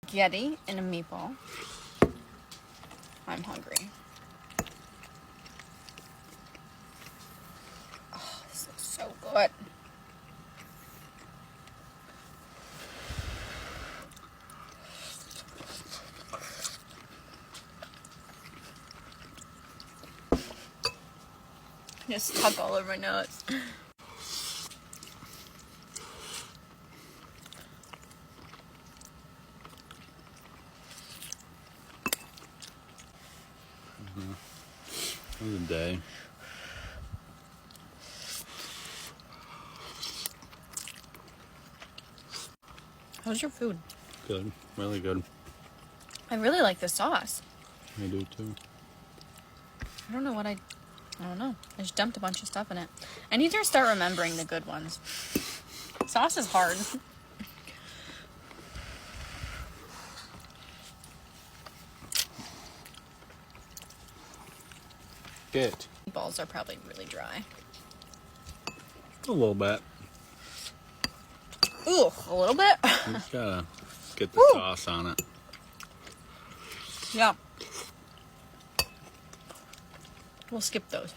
spaghetti and a meatball. I'm hungry. Oh, this looks so good. Just stuck all over my nose. It was a day. How's your food? Good. Really good. I really like the sauce. I do too. I don't know what I don't know. I just dumped a bunch of stuff in it. I need to start remembering the good ones. Sauce is hard. It. Balls are probably really dry. A little bit. Ooh, a little bit? You just gotta get the sauce on it. Yeah. We'll skip those.